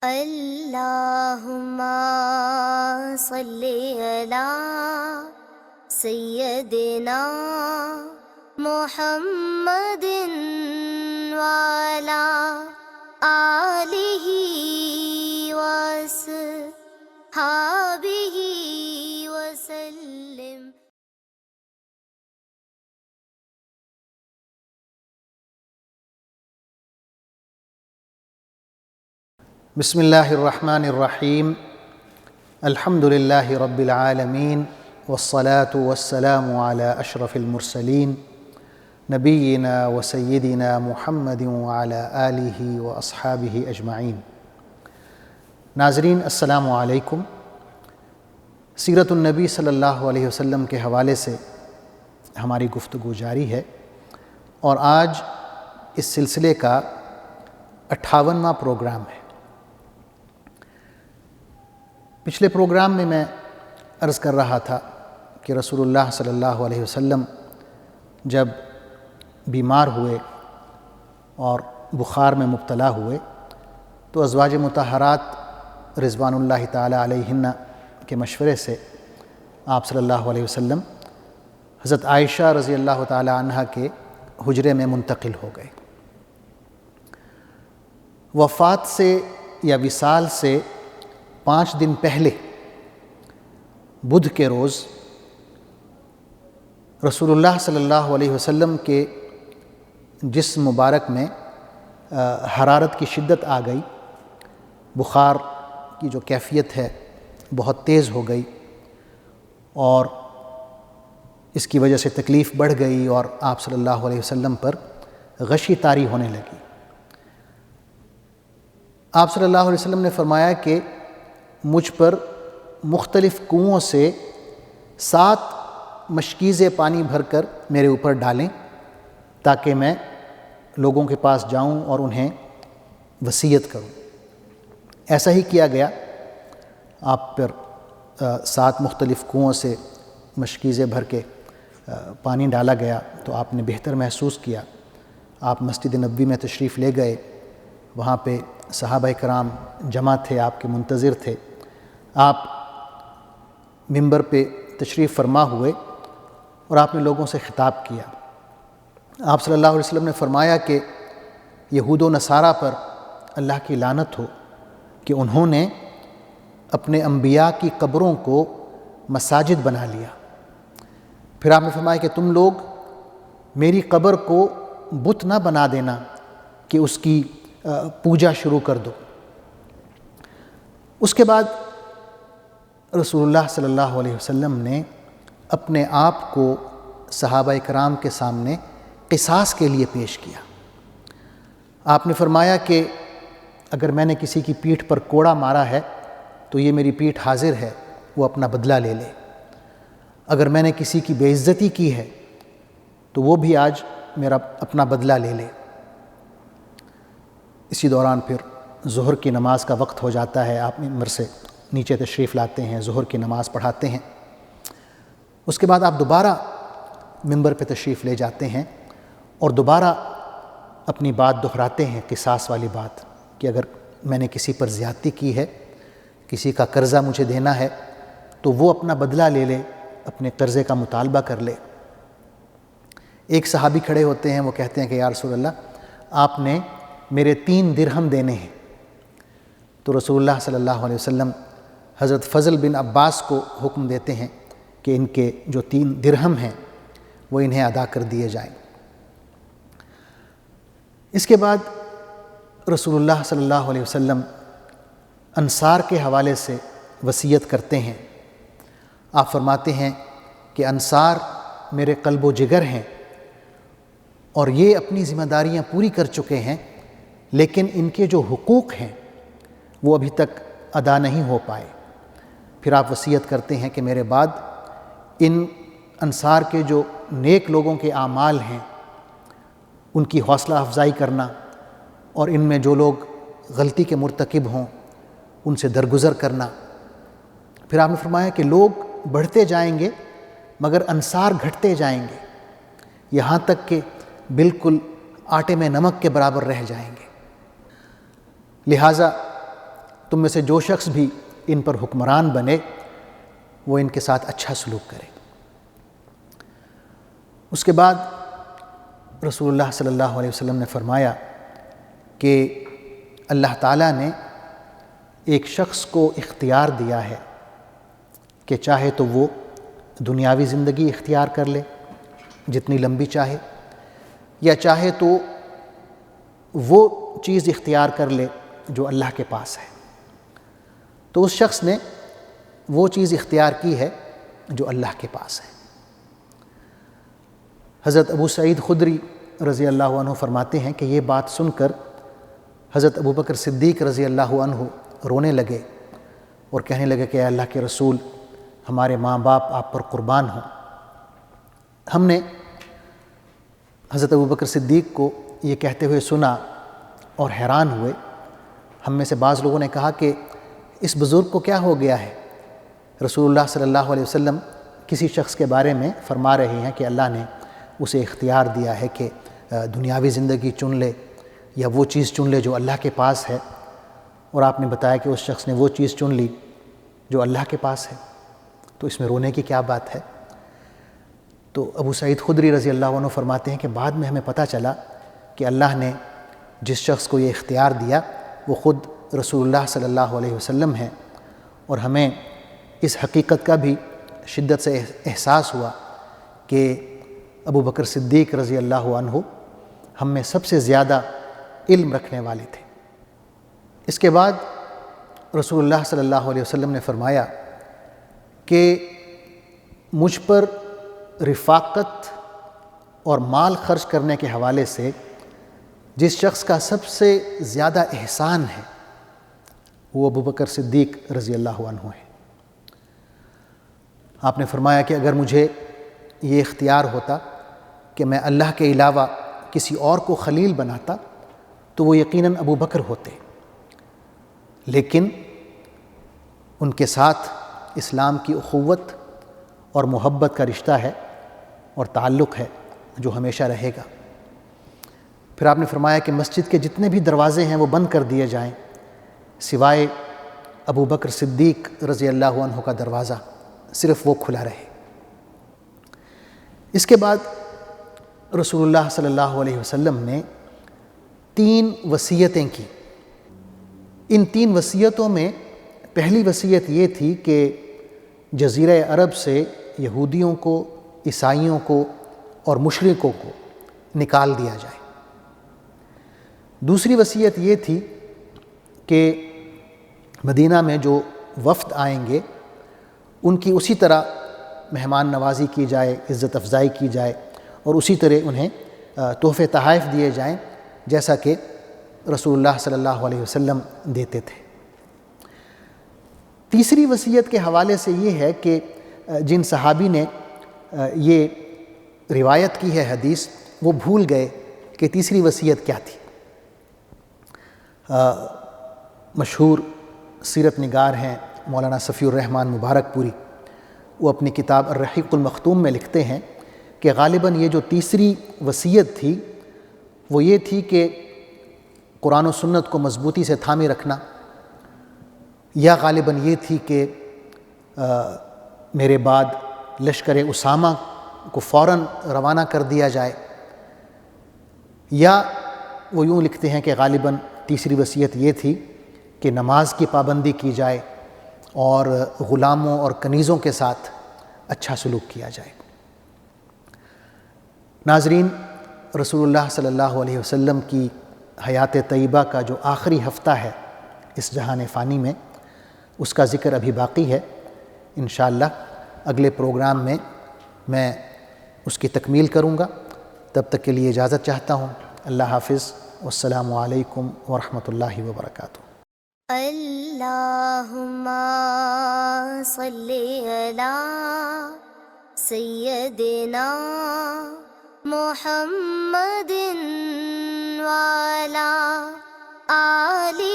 اللہم صلی علی سیدنا محمد وعلی آلہ وصحبہ وسلم۔ بسم اللہ الرحمن الرحیم، الحمد للہ رب العالمین، والصلاة والسلام علی اشرف المرسلین، نبینا و سیدنا محمد وعلی آلہ و اصحابہ اجمعین۔ ناظرین السلام علیکم۔ سیرت النبی صلی اللہ علیہ وسلم کے حوالے سے ہماری گفتگو جاری ہے، اور آج اس سلسلے کا 58واں پروگرام ہے۔ پچھلے پروگرام میں عرض کر رہا تھا کہ رسول اللہ صلی اللہ علیہ وسلم جب بیمار ہوئے اور بخار میں مبتلا ہوئے تو ازواج مطہرات رضوان اللہ تعالی علیہن کے مشورے سے آپ صلی اللہ علیہ وسلم حضرت عائشہ رضی اللہ تعالی عنہ کے حجرے میں منتقل ہو گئے۔ وفات سے یا وصال سے 5 دن پہلے بدھ کے روز رسول اللہ صلی اللہ علیہ وسلم کے جسم مبارک میں حرارت کی شدت آ گئی، بخار کی جو کیفیت ہے بہت تیز ہو گئی، اور اس کی وجہ سے تکلیف بڑھ گئی اور آپ صلی اللہ علیہ وسلم پر غشی طاری ہونے لگی۔ آپ صلی اللہ علیہ وسلم نے فرمایا کہ مجھ پر مختلف کنوؤں سے 7 مشکیزیں پانی بھر کر میرے اوپر ڈالیں تاکہ میں لوگوں کے پاس جاؤں اور انہیں وصیت کروں۔ ایسا ہی کیا گیا، آپ پر 7 مختلف کنوؤں سے مشکیزیں بھر کے پانی ڈالا گیا تو آپ نے بہتر محسوس کیا۔ آپ مسجد نبوی میں تشریف لے گئے، وہاں پہ صحابہ کرام جمع تھے، آپ کے منتظر تھے۔ آپ منبر پہ تشریف فرما ہوئے اور آپ نے لوگوں سے خطاب کیا۔ آپ صلی اللہ علیہ وسلم نے فرمایا کہ یہود و نصارہ پر اللہ کی لعنت ہو کہ انہوں نے اپنے انبیاء کی قبروں کو مساجد بنا لیا۔ پھر آپ نے فرمایا کہ تم لوگ میری قبر کو بت نہ بنا دینا کہ اس کی پوجا شروع کر دو۔ اس کے بعد رسول اللہ صلی اللہ علیہ وسلم نے اپنے آپ کو صحابہ کرام کے سامنے قصاص کے لیے پیش کیا۔ آپ نے فرمایا کہ اگر میں نے کسی کی پیٹھ پر کوڑا مارا ہے تو یہ میری پیٹھ حاضر ہے، وہ اپنا بدلہ لے لے۔ اگر میں نے کسی کی بے عزتی کی ہے تو وہ بھی آج میرا اپنا بدلہ لے لے۔ اسی دوران پھر ظہر کی نماز کا وقت ہو جاتا ہے، آپ منبر سے نیچے تشریف لاتے ہیں، ظہر کی نماز پڑھاتے ہیں۔ اس کے بعد آپ دوبارہ منبر پہ تشریف لے جاتے ہیں اور دوبارہ اپنی بات دہراتے ہیں، قصاص والی بات، کہ اگر میں نے کسی پر زیادتی کی ہے، کسی کا قرضہ مجھے دینا ہے تو وہ اپنا بدلہ لے لے، اپنے قرضے کا مطالبہ کر لے۔ ایک صحابی کھڑے ہوتے ہیں، وہ کہتے ہیں کہ یا رسول اللہ، آپ نے میرے 3 درہم دینے ہیں۔ تو رسول اللہ صلی اللہ علیہ وسلم حضرت فضل بن عباس کو حکم دیتے ہیں کہ ان کے جو 3 درہم ہیں وہ انہیں ادا کر دیے جائیں۔ اس کے بعد رسول اللہ صلی اللہ علیہ وسلم انصار کے حوالے سے وصیت کرتے ہیں۔ آپ فرماتے ہیں کہ انصار میرے قلب و جگر ہیں اور یہ اپنی ذمہ داریاں پوری کر چکے ہیں، لیکن ان کے جو حقوق ہیں وہ ابھی تک ادا نہیں ہو پائے۔ پھر آپ وصیت کرتے ہیں کہ میرے بعد ان انصار کے جو نیک لوگوں کے اعمال ہیں ان کی حوصلہ افزائی کرنا، اور ان میں جو لوگ غلطی کے مرتکب ہوں ان سے درگزر کرنا۔ پھر آپ نے فرمایا کہ لوگ بڑھتے جائیں گے مگر انصار گھٹتے جائیں گے، یہاں تک کہ بالکل آٹے میں نمک کے برابر رہ جائیں گے۔ لہٰذا تم میں سے جو شخص بھی ان پر حکمران بنے وہ ان کے ساتھ اچھا سلوک کرے۔ اس کے بعد رسول اللہ صلی اللہ علیہ وسلم نے فرمایا کہ اللہ تعالیٰ نے ایک شخص کو اختیار دیا ہے کہ چاہے تو وہ دنیاوی زندگی اختیار کر لے جتنی لمبی چاہے، یا چاہے تو وہ چیز اختیار کر لے جو اللہ کے پاس ہے۔ تو اس شخص نے وہ چیز اختیار کی ہے جو اللہ کے پاس ہے۔ حضرت ابو سعید خدری رضی اللہ عنہ فرماتے ہیں کہ یہ بات سن کر حضرت ابو بکر صدیق رضی اللہ عنہ رونے لگے اور کہنے لگے کہ اے اللہ کے رسول، ہمارے ماں باپ آپ پر قربان ہوں۔ ہم نے حضرت ابو بکر صدیق کو یہ کہتے ہوئے سنا اور حیران ہوئے۔ ہم میں سے بعض لوگوں نے کہا کہ اس بزرگ کو کیا ہو گیا ہے؟ رسول اللہ صلی اللہ علیہ وسلم کسی شخص کے بارے میں فرما رہے ہیں کہ اللہ نے اسے اختیار دیا ہے کہ دنیاوی زندگی چن لے یا وہ چیز چن لے جو اللہ کے پاس ہے، اور آپ نے بتایا کہ اس شخص نے وہ چیز چن لی جو اللہ کے پاس ہے، تو اس میں رونے کی کیا بات ہے؟ تو ابو سعید خدری رضی اللہ عنہ فرماتے ہیں کہ بعد میں ہمیں پتہ چلا کہ اللہ نے جس شخص کو یہ اختیار دیا وہ خود رسول اللہ صلی اللہ علیہ وسلم ہیں، اور ہمیں اس حقیقت کا بھی شدت سے احساس ہوا کہ ابو بکر صدیق رضی اللہ عنہ ہم میں سب سے زیادہ علم رکھنے والے تھے۔ اس کے بعد رسول اللہ صلی اللہ علیہ وسلم نے فرمایا کہ مجھ پر رفاقت اور مال خرچ کرنے کے حوالے سے جس شخص کا سب سے زیادہ احسان ہے وہ ابو بکر صدیق رضی اللہ عنہ ہے۔ آپ نے فرمایا کہ اگر مجھے یہ اختیار ہوتا کہ میں اللہ کے علاوہ کسی اور کو خلیل بناتا تو وہ یقیناً ابو بکر ہوتے، لیکن ان کے ساتھ اسلام کی اخوت اور محبت کا رشتہ ہے اور تعلق ہے جو ہمیشہ رہے گا۔ پھر آپ نے فرمایا کہ مسجد کے جتنے بھی دروازے ہیں وہ بند کر دیے جائیں سوائے ابو بکر صدیق رضی اللہ عنہ کا دروازہ، صرف وہ کھلا رہے۔ اس کے بعد رسول اللہ صلی اللہ علیہ وسلم نے 3 وصیتیں کی۔ ان 3 وصیتوں میں پہلی وصیت یہ تھی کہ جزیرہ عرب سے یہودیوں کو، عیسائیوں کو اور مشرکوں کو نکال دیا جائے۔ دوسری وصیت یہ تھی کہ مدینہ میں جو وفد آئیں گے ان کی اسی طرح مہمان نوازی کی جائے، عزت افزائی کی جائے، اور اسی طرح انہیں تحفے تحائف دیے جائیں جیسا کہ رسول اللہ صلی اللہ علیہ وسلم دیتے تھے۔ تیسری وصیت کے حوالے سے یہ ہے کہ جن صحابی نے یہ روایت کی ہے حدیث وہ بھول گئے کہ تیسری وصیت کیا تھی۔ مشہور سیرت نگار ہیں مولانا صفی الرحمن مبارک پوری، وہ اپنی کتاب الرحیق المختوم میں لکھتے ہیں کہ غالباً یہ جو تیسری وصیت تھی وہ یہ تھی کہ قرآن و سنت کو مضبوطی سے تھامے رکھنا، یا غالباً یہ تھی کہ میرے بعد لشکر اسامہ کو فوراً روانہ کر دیا جائے، یا وہ یوں لکھتے ہیں کہ غالباً تیسری وصیت یہ تھی کہ نماز کی پابندی کی جائے اور غلاموں اور کنیزوں کے ساتھ اچھا سلوک کیا جائے۔ ناظرین، رسول اللہ صلی اللہ علیہ وسلم کی حیات طیبہ کا جو آخری ہفتہ ہے اس جہان فانی میں، اس کا ذکر ابھی باقی ہے۔ انشاءاللہ اگلے پروگرام میں میں اس کی تکمیل کروں گا۔ تب تک کے لیے اجازت چاہتا ہوں۔ اللہ حافظ، والسلام علیکم ورحمۃ اللہ وبرکاتہ۔ اللہم صلی علی سیدنا محمد وعلی آلہ